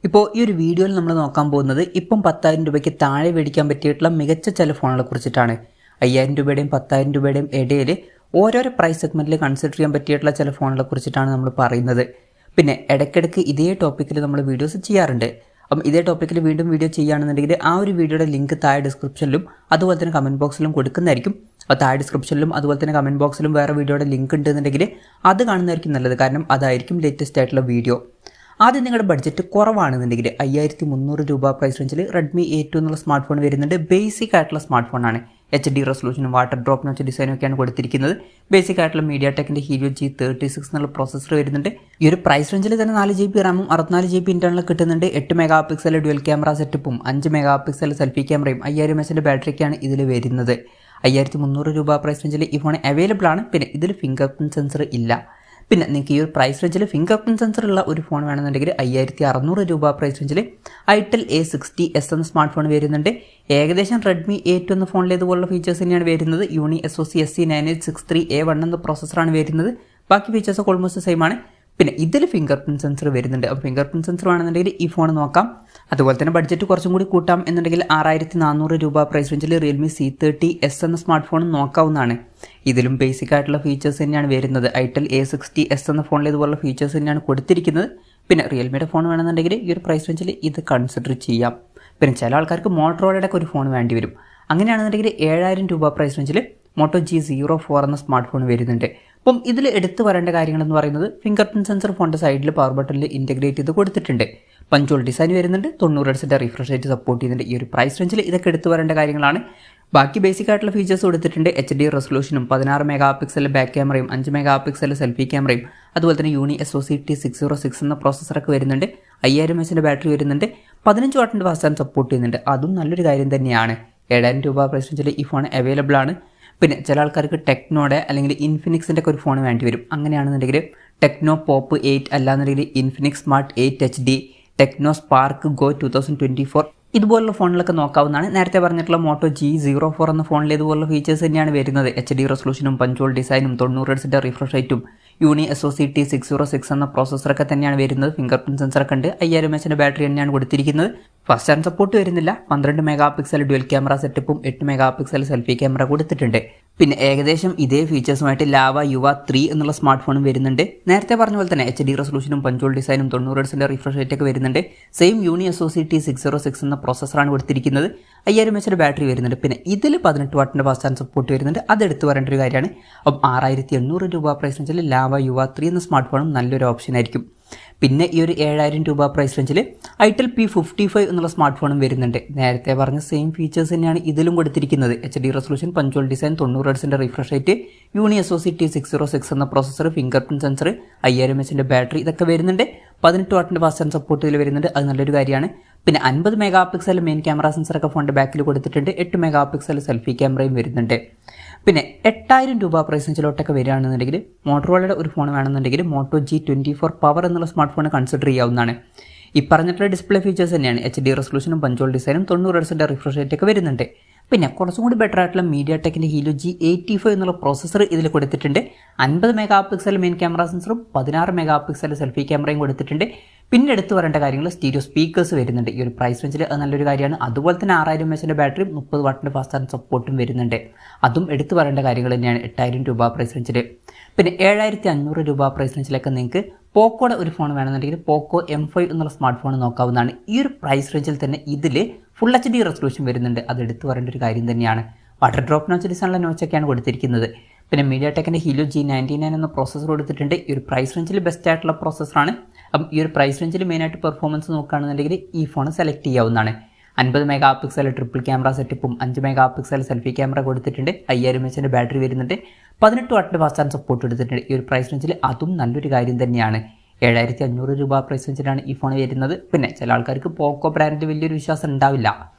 ഇപ്പോൾ ഈ ഒരു വീഡിയോയിൽ നമ്മൾ നോക്കാൻ പോകുന്നത് ഇപ്പം 10,000 രൂപയ്ക്ക് താഴെ മേടിക്കാൻ പറ്റിയിട്ടുള്ള മികച്ച ചില ഫോണുകളെ കുറിച്ചിട്ടാണ്. 5,000 രൂപയുടെയും 10,000 രൂപയുടെയും ഇടയിൽ ഓരോരോ പ്രൈസ് സെഗ്മെൻറ്റിൽ കൺസിഡർ ചെയ്യാൻ പറ്റിയിട്ടുള്ള ചില ഫോണുകളെ കുറിച്ചിട്ടാണ് നമ്മൾ പറയുന്നത്. പിന്നെ ഇടയ്ക്കിടയ്ക്ക് ഇതേ ടോപ്പിക്കിൽ നമ്മൾ വീഡിയോസ് ചെയ്യാറുണ്ട്. അപ്പം ഇതേ ടോപ്പിക്കിൽ വീണ്ടും വീഡിയോ ചെയ്യുകയാണെന്നുണ്ടെങ്കിൽ ആ ഒരു വീഡിയോയുടെ ലിങ്ക് താഴെ ഡിസ്ക്രിപ്ഷനിലും അതുപോലെ തന്നെ കമൻറ്റ് ബോക്സിലും കൊടുക്കുന്നതായിരിക്കും. അപ്പോൾ താഴെ ഡിസ്ക്രിപ്ഷനിലും അതുപോലെ തന്നെ കമൻറ്റ് ബോക്സിലും വേറെ വീഡിയോയുടെ ലിങ്ക് ഉണ്ടെന്നുണ്ടെങ്കിൽ അത് കാണുന്നതായിരിക്കും നല്ലത്. കാരണം അതായിരിക്കും ലേറ്റസ്റ്റ് ആയിട്ടുള്ള വീഡിയോ. ആദ്യം നിങ്ങളുടെ ബഡ്ജറ്റ് കുറവാണെന്നുണ്ടെങ്കിൽ 5,300 രൂപ പ്രൈസ് റേഞ്ചിൽ റെഡ്മി A2 എന്നുള്ള സ്മാർട്ട് ഫോൺ വരുന്നുണ്ട്. ബേസിക് ആയിട്ടുള്ള സ്മാർട്ട് ഫോണാണ്. HD റെസൊല്യൂഷനും വാട്ടർ ഡ്രോപ്പ് നോച്ച് ഡിസൈനും ഒക്കെയാണ് കൊടുത്തിരിക്കുന്നത്. ബേസിക് ആയിട്ടുള്ള MediaTekന്റെ Helio G36 എന്നുള്ള പ്രോസസ്സർ വരുന്നുണ്ട്. ഈ ഒരു പ്രൈസ് റേഞ്ചിൽ തന്നെ 4GB റാമും 64GB ഇന്റർണൽ കിട്ടുന്നുണ്ട്. 8 മെഗാ പിക്സൽ ഡ്യുവൽ ക്യാമറ സെറ്റപ്പും 5 മെഗാ പിക്സൽ സെൽഫി ക്യാമറയും 5000 mAh ബാറ്ററിയൊക്കെയാണ് ഇതിൽ വരുന്നത്. 5,300 രൂപ പ്രൈസ് റേഞ്ചിൽ ഈ ഫോൺ അവൈലബിൾ ആണ്. പിന്നെ ഇതിൽ ഫിംഗർ പ്രിന്റ് സെൻസർ ഇല്ല. പിന്നെ നിങ്ങൾക്ക് ഈ ഒരു പ്രൈസ് റേഞ്ചിൽ ഫിംഗർ പ്രിന്റ് സെൻസർ ഉള്ള ഒരു ഫോൺ വേണമെന്നുണ്ടെങ്കിൽ 5,600 രൂപ പ്രൈസ് റേഞ്ചിൽ ഐറ്റൽ A60s എന്ന സ്മാർട്ട് ഫോൺ വരുന്നുണ്ട്. ഏകദേശം റെഡ്മി A2 എന്ന ഫോണിലേതുപോലുള്ള ഫീച്ചേഴ്സ് തന്നെയാണ് വരുന്നത്. യൂണി SoC SC9863A1 എന്ന പ്രോസസ്സറാണ് വരുന്നത്. ബാക്കി ഫീച്ചേഴ്സൊക്കെ ഓൾമോസ്റ്റ് സെയിം ആണ്. പിന്നെ ഇതിൽ ഫിംഗർ പ്രിന്റ് സെൻസർ വരുന്നുണ്ട്. അപ്പോൾ ഫിംഗർ പ്രിന്റ് സെൻസർ വേണമെന്നുണ്ടെങ്കിൽ ഈ ഫോൺ നോക്കാം. അതുപോലെ തന്നെ ബഡ്ജറ്റ് കുറച്ചും കൂടി കൂട്ടാം എന്നുണ്ടെങ്കിൽ 6,400 രൂപ പ്രൈസ് റേഞ്ചിൽ റിയൽമി C30s എന്ന സ്മാർട്ട് ഫോൺ നോക്കാവുന്നതാണ്. ഇതിലും ബേസിക് ആയിട്ടുള്ള ഫീച്ചേഴ്സ് തന്നെയാണ് വരുന്നത്. ഐറ്റൽ A60s എന്ന ഫോണിൽ ഇതുപോലുള്ള ഫീച്ചേഴ്സ് തന്നെയാണ് കൊടുത്തിരിക്കുന്നത്. പിന്നെ റിയൽമിയുടെ ഫോൺ വേണമെന്നുണ്ടെങ്കിൽ ഈ ഒരു പ്രൈസ് റേഞ്ചിൽ ഇത് കൺസിഡർ ചെയ്യാം. പിന്നെ ചില ആൾക്കാർക്ക് മോട്ടോറോളയുടെ ഒരു ഫോൺ വേണ്ടി വരും. അങ്ങനെയാണെന്നുണ്ടെങ്കിൽ 7,000 രൂപ പ്രൈസ് റേഞ്ചിൽ മോട്ടോ G04 എന്ന സ്മാർട്ട് ഫോൺ വരുന്നുണ്ട്. അപ്പം ഇതിൽ എടുത്തു പറയേണ്ട കാര്യങ്ങളെന്ന് പറയുന്നത് ഫിംഗർ പ്രിന്റ് സെൻസർ ഫോണിൻ്റെ സൈഡിൽ പവർ ബട്ടണിൽ ഇൻറ്റഗ്രേറ്റ് ചെയ്ത് കൊടുത്തിട്ടുണ്ട്. പഞ്ചോൾ ഡിസൈൻ വരുന്നുണ്ട്. 90 Hz റിഫ്രഷ് റേറ്റ് സപ്പോർട്ട് ചെയ്യുന്നുണ്ട്. ഈ ഒരു പ്രൈസ് റേഞ്ചിൽ ഇതൊക്കെ എടുത്തു പറയേണ്ട കാര്യങ്ങളാണ്. ബാക്കി ബേസിക് ആയിട്ടുള്ള ഫീച്ചേഴ്സ് കൊടുത്തിട്ടുണ്ട്. HD റെസൊല്യൂഷനും 16 മെഗാ പിക്സൽ ബാക്ക് ക്യാമറയും 5 മെഗാ പിക്സൽ സെൽഫി ക്യാമറയും അതുപോലെ തന്നെ യൂണി SoC T606 എന്ന പ്രോസസ്സറൊക്കെ വരുന്നുണ്ട്. 5000 mAh ബാറ്ററി വരുന്നുണ്ട്. 15 വാട്ടിൻ്റെ ഫാസ്റ്റ് ചാർജ് സപ്പോർട്ട് ചെയ്യുന്നുണ്ട്. അതും നല്ലൊരു കാര്യം തന്നെയാണ്. 7,000 രൂപ പ്രൈസ് റേഞ്ചിൽ ഈ ഫോൺ അവൈലബിൾ ആണ്. പിന്നെ ചില ആൾക്കാർക്ക് ടെക്നോയുടെ അല്ലെങ്കിൽ ഇൻഫിനിക്സിൻ്റെ ഒക്കെ ഒരു ഫോൺ വേണ്ടി വരും. അങ്ങനെയാണെന്നുണ്ടെങ്കിൽ ടെക്നോ പോപ്പ് 8 അല്ലാന്നുണ്ടെങ്കിൽ Infinix smart 8 HD, techno spark go 2024 ഇതുപോലുള്ള ഫോണിലൊക്കെ നോക്കാവുന്നതാണ്. നേരത്തെ പറഞ്ഞിട്ടുള്ള മോട്ടോ G04 എന്ന ഫോണിൽ ഇതുപോലുള്ള ഫീച്ചേഴ്സ് തന്നെയാണ് വരുന്നത്. HD റെസൊല്യൂഷനും പഞ്ചോൾ ഡിസൈനും 90 Hz റിഫ്രഷ് റേറ്റും യൂണി SoC T606 എന്ന പ്രോസസ്സറൊക്കെ തന്നെയാണ് വരുന്നത്. ഫിംഗർ പ്രിന്റ് സെൻസറൊക്കെ ഉണ്ട്. 5000 mAh ബാറ്ററി തന്നെയാണ് കൊടുത്തിരിക്കുന്നത്. ഫാസ്റ്റ് ചാർജ് സപ്പോർട്ട് വരുന്നില്ല. 12 മെഗാ പിക്സൽ ഡ്യുവൽ ക്യാമറ സെറ്റപ്പും 8 മെഗാ പിക്സൽ സെൽഫി ക്യാമറ കൊടുത്തിട്ടുണ്ട്. പിന്നെ ഏകദേശം ഇതേ ഫീച്ചേഴ്സുമായിട്ട് ലാവ യുവ 3 എന്നുള്ള സ്മാർട്ട് ഫോണും വരുന്നുണ്ട്. നേരത്തെ പറഞ്ഞ പോലെ തന്നെ HD റെസൊല്യൂഷനും പഞ്ചോൾ ഡിസൈനും 90 Hz റിഫ്രഷ് റേറ്റ് ഒക്കെ വരുന്നുണ്ട്. സെയിം യൂണി SoC T606 എന്ന പ്രോസസ്സറാണ് കൊടുത്തിരിക്കുന്നത്. 5000 mAh ബാറ്ററി വരുന്നുണ്ട്. പിന്നെ ഇതിൽ 18 വാട്ടിൻ്റെ ഫാസ്റ്റ് ചാർജ് സപ്പോർട്ട് വരുന്നുണ്ട്. അത് എടുത്തു പറയേണ്ട ഒരു കാര്യമാണ്. അപ്പം 6,800 രൂപ പ്രൈസ് റേഞ്ചിൽ ലാവ യുവ 3 എന്ന സ്മാർട്ട് ഫോണും നല്ലൊരു ഓപ്ഷൻ ആയിരിക്കും. പിന്നെ ഈ ഒരു 7,000 രൂപ പ്രൈസ് റേഞ്ചിൽ ഐറ്റൽ P55 എന്നുള്ള സ്മാർട്ട് ഫോണും വരുന്നുണ്ട്. നേരത്തെ പറഞ്ഞ സെയിം ഫീച്ചേഴ്സ് തന്നെയാണ് ഇതിലും കൊടുത്തിരിക്കുന്നത്. HD resolution, punch hole design, 90 Hz refresh rate, uni SoC T606 എന്ന processor, fingerprint sensor, 5000 mAh battery ഇതൊക്കെ വരുന്നുണ്ട്. 18 വാട്ടിൻ്റെ ഫാസ്റ്റ് ചാർജ് സപ്പോർട്ട് ഇതിൽ വരുന്നുണ്ട്. അത് നല്ലൊരു കാര്യമാണ്. പിന്നെ 50 മെഗാ പിക്സൽ മെയിൻ ക്യാമറ സെൻസറൊക്കെ ഫോണിൻ്റെ ബാക്കിൽ കൊടുത്തിട്ടുണ്ട്. 8 മെഗാ പിക്സൽ സെൽഫി ക്യാമറയും വരുന്നുണ്ട്. പിന്നെ 8,000 രൂപ പ്രൈസ് റേഞ്ചിലോട്ടൊക്കെ വരികയാണെന്നുണ്ടെങ്കിൽ മോട്ടോറോളയുടെ ഒരു ഫോൺ വേണമെന്നുണ്ടെങ്കിൽ മോട്ടോ G24 പവർ എന്നുള്ള സ്മാർട്ട് ഫോൺ കൺസിഡർ ചെയ്യാവുന്നതാണ്. ഈ പറഞ്ഞിട്ടുള്ള ഡിസ്പ്ലേ ഫീച്ചേഴ്സ് തന്നെയാണ്. HD റെസൊല്യൂഷനും പഞ്ചോൾ ഡിസൈനും 90 Hz റിഫ്രഷ് റേറ്റ് ഒക്കെ വരുന്നുണ്ട്. പിന്നെ കുറച്ചും കൂടി ബെറ്റർ ആയിട്ടുള്ള MediaTekന്റെ Helio G85 എന്നുള്ള പ്രോസസ്സർ ഇതിൽ കൊടുത്തിട്ടുണ്ട്. 50 മെഗാ പിക്സൽ മെയിൻ ക്യാമറ സെൻസറും 16 മെഗാ പിക്സൽ സെൽഫി ക്യാമറയും കൊടുത്തിട്ടുണ്ട്. പിന്നെ എടുത്തു പറയേണ്ട കാര്യങ്ങൾ സ്റ്റീരിയോ സ്പീക്കേഴ്സ് വരുന്നുണ്ട്. ഈ ഒരു പ്രൈസ് റേഞ്ചിൽ അത് നല്ലൊരു കാര്യമാണ്. അതുപോലെ തന്നെ 6,000 mAh ബാറ്ററിയും 30 വാട്ടിൻ്റെ ഫാസ്റ്റ് ചാർജ് സപ്പോർട്ടും വരുന്നുണ്ട്. അതും എടുത്തു പറയേണ്ട കാര്യങ്ങൾ തന്നെയാണ് 8,000 രൂപ പ്രൈസ് റേഞ്ചിൽ. പിന്നെ 7,500 രൂപ പ്രൈസ് റേഞ്ചിലൊക്കെ നിങ്ങൾക്ക് പോക്കോയുടെ ഒരു ഫോൺ വേണമെന്നുണ്ടെങ്കിൽ പോക്കോ M5 എന്നുള്ള സ്മാർട്ട് ഫോൺ നോക്കാവുന്നതാണ്. ഈ ഒരു പ്രൈസ് റേഞ്ചിൽ തന്നെ ഇതിൽ ഫുൾ HD റെസൊല്യൂഷൻ വരുന്നുണ്ട്. അത് എടുത്തു പറയേണ്ട ഒരു കാര്യം തന്നെയാണ്. വാട്ടർ ഡ്രോപ്പ് നോച്ച് ഡിസൈനുള്ള നോച്ചൊക്കെയാണ് കൊടുത്തിരിക്കുന്നത്. പിന്നെ MediaTekന്റെ Helio G99 എന്ന പ്രോസസ്സർ കൊടുത്തിട്ടുണ്ട്. ഈ ഒരു പ്രൈസ് റേഞ്ചിൽ ബെസ്റ്റ് ആയിട്ടുള്ള പ്രോസസ്സറാണ്. അപ്പം ഈ ഒരു പ്രൈസ് റേഞ്ചിൽ മെയിനായിട്ട് പെർഫോമൻസ് നോക്കുകയാണെന്നുണ്ടെങ്കിൽ ഈ ഫോൺ സെലക്ട് ചെയ്യാവുന്നതാണ്. 50 മെഗാ പിക്സൽ ട്രിപ്പിൾ ക്യാമറ സെറ്റപ്പും 5 മെഗാ പിക്സൽ സെൽഫി ക്യാമറ കൊടുത്തിട്ടുണ്ട്. 5000 mAh ബാറ്ററി വരുന്നുണ്ട്. 18 വാട്ടിൻ്റെ ഫാസ്റ്റ് ചാർജ് സപ്പോർട്ട് എടുത്തിട്ടുണ്ട്. ഈ ഒരു പ്രൈസ് റേഞ്ചിൽ അതും നല്ലൊരു കാര്യം തന്നെയാണ്. 7,500 രൂപ പ്രൈസ് റേഞ്ചിലാണ് ഈ ഫോൺ വരുന്നത്. പിന്നെ ചില ആൾക്കാർക്ക് പോക്കോ ബ്രാൻഡിൽ വലിയൊരു വിശ്വാസം ഉണ്ടാവില്ല.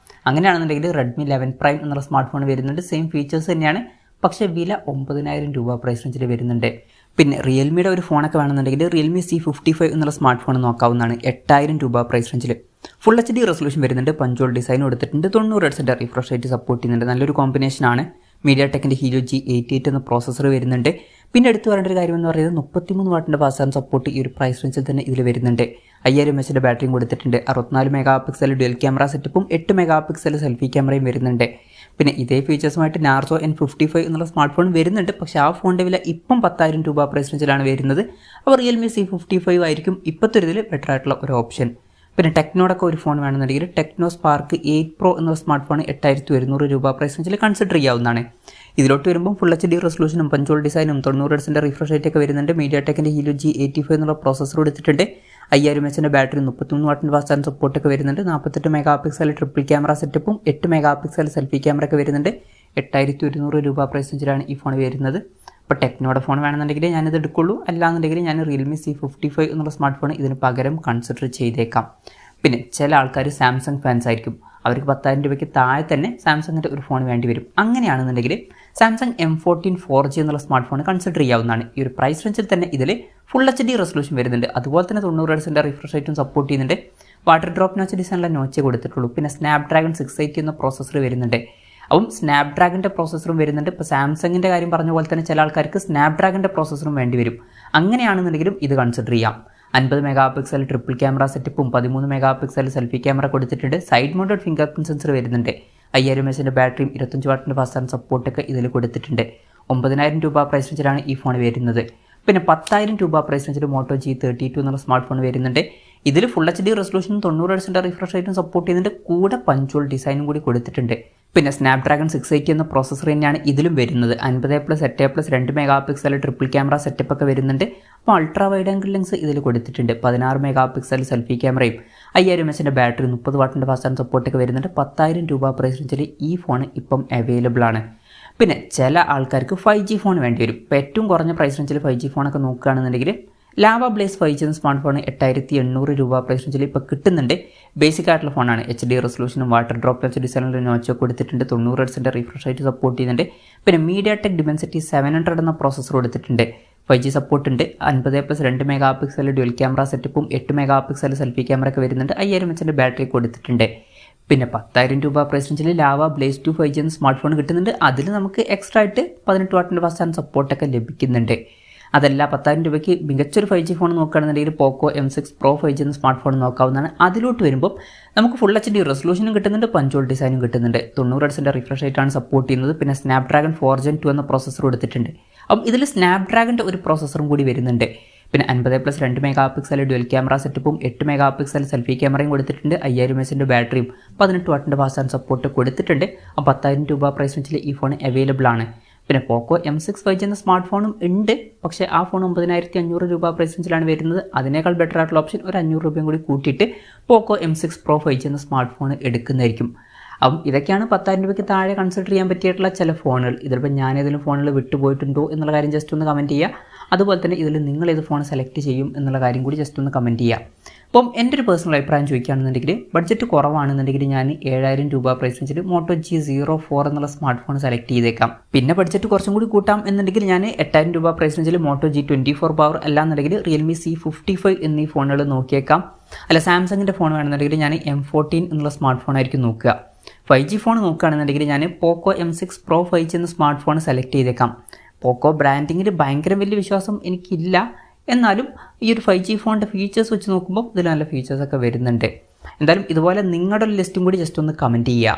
അങ്ങനെയാണെന്നുണ്ടെങ്കിൽ റെഡ്മി 11 പ്രൈം എന്നുള്ള സ്മാർട്ട് ഫോൺ വരുന്നുണ്ട്. സെയിം ഫീച്ചേഴ്സ് തന്നെയാണ്. പക്ഷേ വില 9,000 രൂപ പ്രൈസ് റേഞ്ചിൽ വരുന്നുണ്ട്. പിന്നെ റിയൽമിയുടെ ഒരു ഫോണൊക്കെ വേണമെന്നുണ്ടെങ്കിൽ റിയൽമി C55 എന്നുള്ള സ്മാർട്ട് ഫോൺ നോക്കാവുന്നതാണ്. 8,000 രൂപ പ്രൈസ് റേഞ്ചിൽ ഫുൾ HD റെസൊല്യൂഷൻ വരുന്നുണ്ട്. പഞ്ചോൾ ഡിസൈൻ കൊടുത്തിട്ടുണ്ട്. 90 Hz റിഫ്രഷ് റേറ്റ് സപ്പോർട്ട് ചെയ്യുന്നുണ്ട്. നല്ലൊരു കോമ്പിനേഷനാണ്. മീഡിയാടെക്കിൻ്റെ ഹീലിയോ G88 എന്ന പ്രോസസ്സർ വരുന്നുണ്ട്. പിന്നെ എടുത്തു പറയേണ്ട ഒരു കാര്യം എന്ന് പറയുന്നത് 33 വാട്ടിൻ്റെ ഫാസ്റ്റ് ചാർജ് സപ്പോർട്ട് ഈ ഒരു പ്രൈസ് റേഞ്ചിൽ തന്നെ ഇതിൽ വരുന്നുണ്ട്. 5000 mAh ബാറ്ററിയും കൊടുത്തിട്ടുണ്ട്. 64 മെഗാ പിക്സൽ ഡ്യുവൽ ക്യാമറ സെറ്റപ്പും 8 മെഗാ പിക്സൽ സെൽഫി ക്യാമറയും വരുന്നുണ്ട്. പിന്നെ ഇതേ ഫീച്ചേഴ്സുമായിട്ട് നാർസോ N55 എന്നുള്ള സ്മാർട്ട് ഫോൺ വരുന്നുണ്ട്. പക്ഷേ ആ ഫോണിൻ്റെ വില ഇപ്പം 10,000 രൂപ പ്രൈസ് റേഞ്ചിലാണ് വരുന്നത്. അപ്പോൾ റിയൽമി C55 ആയിരിക്കും ഇപ്പോഴത്തെ ഒരു ഇതിൽ ബെറ്റർ ആയിട്ടുള്ള ഒരു ഓപ്ഷൻ. പിന്നെ ടെക്നോടൊക്കെ ഒരു ഫോൺ വേണമെന്നുണ്ടെങ്കിൽ ടെക്നോ സ്പാർക്ക് 8 Pro എന്ന സ്മാർട്ട് ഫോൺ 8100 രൂപ പ്രൈസ് റേഞ്ചിൽ കൺസിഡർ ചെയ്യാവുന്നതാണ്. ഇതിലോട്ട് വരുമ്പോൾ ഫുൾ HD റെസൊല്യൂഷനും പഞ്ചോൾ ഡിസൈനും 90 Hz റിഫ്രഷ് റേറ്റ് ഒക്കെ വരുന്നുണ്ട്. മീഡിയാടെക്കിൻ്റെ ഹീലിയോ G85 എന്നുള്ള പ്രോസസ്സർ കൊടുത്തിട്ടുണ്ട്. 5000 mAh ബാറ്ററി 33 വാട്ടിൻ്റെ ഫാസ്റ്റ് ചാർജ് സപ്പോർട്ടൊക്കെ വരുന്നുണ്ട്. 48 മെഗാ പിക്സൽ ട്രിപ്പിൾ ക്യാമറ സെറ്റപ്പും 8 മെഗാ പിക്സൽ സെൽഫി ക്യാമറ ഒക്കെ വരുന്നുണ്ട്. 8100 രൂപ പ്രൈസ് റേഞ്ചിലാണ് ഈ ഫോൺ വരുന്നത്. ഇപ്പോൾ ടെക്നോയുടെ ഫോൺ വേണമെന്നുണ്ടെങ്കിൽ ഞാനിത് എടുക്കുള്ളൂ, അല്ലാന്നുണ്ടെങ്കിൽ ഞാൻ റിയൽമി C55 എന്നുള്ള സ്മാർട്ട് ഫോൺ ഇതിന് പകരം കൺസിഡർ ചെയ്തേക്കാം. പിന്നെ ചില ആൾക്കാർ സാംസങ് ഫാൻസ് ആയിരിക്കും. അവർക്ക് 10,000 രൂപയ്ക്ക് താഴെ തന്നെ സാംസങ്ങിൻ്റെ ഒരു ഫോൺ വേണ്ടി വരും. അങ്ങനെയാണെന്നുണ്ടെങ്കിൽ സാംസങ് M14 4G എന്നുള്ള സ്മാർട്ട് ഫോൺ കൺസിഡർ ചെയ്യാവുന്നതാണ്. ഈ ഒരു പ്രൈസ് റേഞ്ചിൽ തന്നെ ഇതിൽ ഫുൾ HD റെസൊല്യൂഷൻ വരുന്നുണ്ട്. അതുപോലെ തന്നെ 90 Hz റിഫ്രഷ് റേറ്റും സപ്പോർട്ട് ചെയ്യുന്നുണ്ട്. വാട്ടർ ഡ്രോപ്പ് നോച്ച് ഡിസൈനിലെ നോച്ചേ കൊടുത്തിട്ടുള്ളൂ. പിന്നെ സ്നാപ്ഡ്രാഗൺ 680 എന്ന പ്രോസസ്സർ വരുന്നുണ്ട്. അപ്പം സ്നാപ്ഡ്രാഗൻ്റെ പ്രോസസ്സറും വരുന്നുണ്ട്. ഇപ്പോൾ സാംസങ്ങിൻ്റെ കാര്യം പറഞ്ഞ പോലെ തന്നെ ചില ആൾക്കാർക്ക് സ്നാപ്ഡ്രാഗൻ്റെ പ്രോസസ്സറും വേണ്ടി വരും. അങ്ങനെയാണെന്നുണ്ടെങ്കിലും ഇത് കൺസിഡർ ചെയ്യാം. 50 മെഗാ പിക്സൽ ട്രിപ്പിൾ ക്യാമറ സെറ്റപ്പും 13 മെഗാ പിക്സൽ സെൽഫി ക്യാമറ കൊടുത്തിട്ടുണ്ട്. Side mounted finger print sensor വരുന്നുണ്ട്. 5000 mAh ബാറ്ററിയും 25 വാട്ടിൻ്റെ ഫാസ്റ്റ് ചാർജ് സപ്പോർട്ടൊക്കെ ഇതിൽ കൊടുത്തിട്ടുണ്ട്. 9000 രൂപ പ്രൈസ് റേഞ്ചിലാണ് ഈ ഫോൺ വരുന്നത്. പിന്നെ 10,000 രൂപ പ്രൈസ് റേഞ്ചിൽ മോട്ടോ G32 എന്നുള്ള സ്മാർട്ട് ഫോൺ വരുന്നുണ്ട്. ഇതിൽ ഫുൾ HD റെസൊല്യൂഷനും 90 Hz റിഫ്രഷ് റേറ്റും സപ്പോർട്ട് ചെയ്യുന്നുണ്ട്. കൂടെ പഞ്ചോൾ ഡിസൈനും കൂടി കൊടുത്തിട്ടുണ്ട്. പിന്നെ സ്നാപ്ഡ്രാഗൺ 680 എന്ന പ്രോസസ്സർ തന്നെയാണ് ഇതിലും വരുന്നത്. 50+8+ 2 mega pixel triple camera setup ഒക്കെ വരുന്നുണ്ട്. അപ്പോൾ അൾട്രാ വൈഡ് ആംഗിൾ ലെൻസ് ഇതിൽ കൊടുത്തിട്ടുണ്ട്. 16 മെഗാ പിക്സൽ സെൽഫി ക്യാമറയും 5000 mAh ബാറ്ററി 30 വാട്ടിൻ്റെ ഫാസ്റ്റ് ചാർജ് സപ്പോർട്ടൊക്കെ വരുന്നുണ്ട്. 10,000 രൂപ പ്രൈസ് റേഞ്ചിൽ ഈ ഫോൺ ഇപ്പം അവൈലബിൾ ആണ്. പിന്നെ ചില ആൾക്കാർക്ക് 5G ഫോൺ വേണ്ടി വരും. ഇപ്പോൾ ഏറ്റവും കുറഞ്ഞ പ്രൈസ് റേഞ്ചിൽ 5G ഫോണൊക്കെ നോക്കുകയാണെന്നുണ്ടെങ്കിൽ ലാവ ബ്ലേസ് 5G എന്ന സ്മാർട്ട് ഫോൺ 8800 രൂപ പ്രൈസ് റേഞ്ചിൽ ഇപ്പോൾ കിട്ടുന്നുണ്ട്. ബേസിക് ആയിട്ടുള്ള ഫോണാണ്. HD റെസൊല്യൂഷനും വാട്ടർ ഡ്രോപ്പ് ടച്ച് ഡിസൈനിൽ നോച്ചൊക്കെ കൊടുത്തിട്ടുണ്ട്. 90 Hz റിഫ്രഷ് റേറ്റ് സപ്പോർട്ട് ചെയ്യുന്നുണ്ട്. പിന്നെ മീഡിയാടെക് ഡിമെൻസിറ്റി 700 എന്ന പ്രോസസ്സർ കൊടുത്തിട്ടുണ്ട്. 5G സപ്പോർട്ട് ഉണ്ട്. 50+2 മെഗാ പിക്സൽ ഡ്യുവൽ ക്യാമറ സെറ്റപ്പും 8 മെഗാ പിക്സൽ സെൽഫി ക്യാമറ ഒക്കെ വരുന്നുണ്ട്. 5000 mAh ബാറ്ററി കൊടുത്തിട്ടുണ്ട്. പിന്നെ 10,000 രൂപ പ്രൈസ് റേഞ്ചിൽ ലാവ ബ്ലേസ് 2 5G എന്ന സ്മാർട്ട് ഫോൺ കിട്ടുന്നുണ്ട്. അതിൽ നമുക്ക് എക്സ്ട്രാ ആയിട്ട് 18 വാട്ടിൻ്റെ ഫാസ്റ്റ് ചാർജ് സപ്പോർട്ടൊക്കെ ലഭിക്കുന്നുണ്ട്. അതല്ല 10,000 രൂപയ്ക്ക് മികച്ചൊരു 5G ഫോൺ നോക്കുകയാണെന്നുണ്ടെങ്കിൽ പോക്കോ M6 Pro 5G എന്ന സ്മാർട്ട് ഫോൺ നോക്കാവുന്നതാണ്. അതിലോട്ട് വരുമ്പോൾ നമുക്ക് ഫുൾ HD റെസൊല്യൂഷനും കിട്ടുന്നുണ്ട്, പഞ്ചോൾ ഡിസൈനും കിട്ടുന്നുണ്ട്. 90 Hz റിഫ്രഷ് റേറ്റാണ് സപ്പോർട്ട് ചെയ്യുന്നത്. പിന്നെ സ്നാപ്ഡ്രാഗൺ 4 Gen 2 എന്ന പ്രോസസ്സർ കൊടുത്തിട്ടുണ്ട്. അപ്പം ഇതിൽ സ്നാപ്ഡ്രാഗൻ്റെ ഒരു പ്രോസസ്സറും കൂടി വരുന്നുണ്ട്. പിന്നെ 50+2 മെഗാ പിക്സൽ ഡ്യുവൽ ക്യാമറ സെറ്റപ്പും 8 മെഗാ പിക്സൽ സെൽഫി ക്യാമറയും കൊടുത്തിട്ടുണ്ട്. 5000 mAh ബാറ്ററിയും 18 വാട്ടിൻ്റെ ഫാസ്റ്റ് ചാർജ് സപ്പോർട്ട് കൊടുത്തിട്ടുണ്ട്. അപ്പോൾ 10,000 രൂപ പ്രൈസ് റേഞ്ചിൽ ഈ ഫോൺ അവൈലബിൾ ആണ്. പിന്നെ പോക്കോ M6 5G എന്ന സ്മാർട്ട് ഫോണും ഉണ്ട്. പക്ഷേ ആ ഫോൺ 9500 രൂപ പ്രൈസ് റേഞ്ചിലാണ് വരുന്നത്. അതിനേക്കാൾ ബെറ്റർ ആയിട്ടുള്ള ഓപ്ഷൻ ഒരു 500 രൂപയും കൂടി കൂട്ടിയിട്ട് പോക്കോ M6 Pro 5G എന്ന സ്മാർട്ട് ഫോൺ എടുക്കുന്നതായിരിക്കും. അപ്പം ഇതൊക്കെയാണ് 10,000 രൂപയ്ക്ക് താഴെ കൺസിഡർ ചെയ്യാൻ പറ്റിയിട്ടുള്ള ചില ഫോണുകൾ. ഇതിലിപ്പോൾ ഞാൻ ഏതെങ്കിലും ഫോണുകൾ വിട്ടുപോയിട്ടുണ്ടോ എന്നുള്ള കാര്യം ജസ്റ്റ് ഒന്ന് കമൻറ്റ് ചെയ്യുക. അതുപോലെ തന്നെ ഇതിൽ നിങ്ങൾ ഏത് ഫോൺ സെലക്ട് ചെയ്യും എന്നുള്ള കാര്യം കൂടി ജസ്റ്റ് ഒന്ന് കമൻറ്റ് ചെയ്യുക. അപ്പം എൻ്റെ ഒരു പേഴ്സണൽ അഭിപ്രായം ചോദിക്കുകയാണെന്നുണ്ടെങ്കിൽ ബഡ്ജറ്റ് കുറവാണെന്നുണ്ടെങ്കിൽ ഞാൻ 7000 രൂപ പ്രൈസ് റേഞ്ചിൽ മോട്ടോ G04 എന്നുള്ള സ്മാർട്ട് ഫോൺ സെലക്ട് ചെയ്തേക്കാം. പിന്നെ ബഡ്ജറ്റ് കുറച്ചും കൂടി കൂട്ടാം എന്നുണ്ടെങ്കിൽ ഞാൻ 8000 രൂപ പ്രൈസ് റേഞ്ചിൽ മോട്ടോ G24 പവർ അല്ലാന്നുണ്ടെങ്കിൽ റിയൽമി C55 എന്നീ ഫോണുകൾ നോക്കിയേക്കാം. അല്ല സാംസങ്ങിൻ്റെ ഫോൺ വേണമെന്നുണ്ടെങ്കിൽ ഞാൻ M14 എന്നുള്ള സ്മാർട്ട് ഫോൺ ആയിരിക്കും നോക്കുക. 5G ഫോൺ നോക്കുകയാണെന്നുണ്ടെങ്കിൽ ഞാൻ പോക്കോ M6 Pro 5G എന്ന സ്മാർട്ട് ഫോൺ സെലക്ട് ചെയ്തേക്കാം. പോക്കോ ബ്രാൻഡിങ്ങിൽ ഭയങ്കര വലിയ വിശ്വാസം എനിക്കില്ല. എന്നാലും ഈ ഒരു 5G ഫോണിൻ്റെ ഫീച്ചേഴ്സ് വെച്ച് നോക്കുമ്പോൾ ഇതിൽ നല്ല ഫീച്ചേഴ്സൊക്കെ വരുന്നുണ്ട്. എന്തായാലും ഇതുപോലെ നിങ്ങളുടെ ഒരു ലിസ്റ്റും കൂടി ജസ്റ്റ് ഒന്ന് കമൻറ്റ് ചെയ്യുക.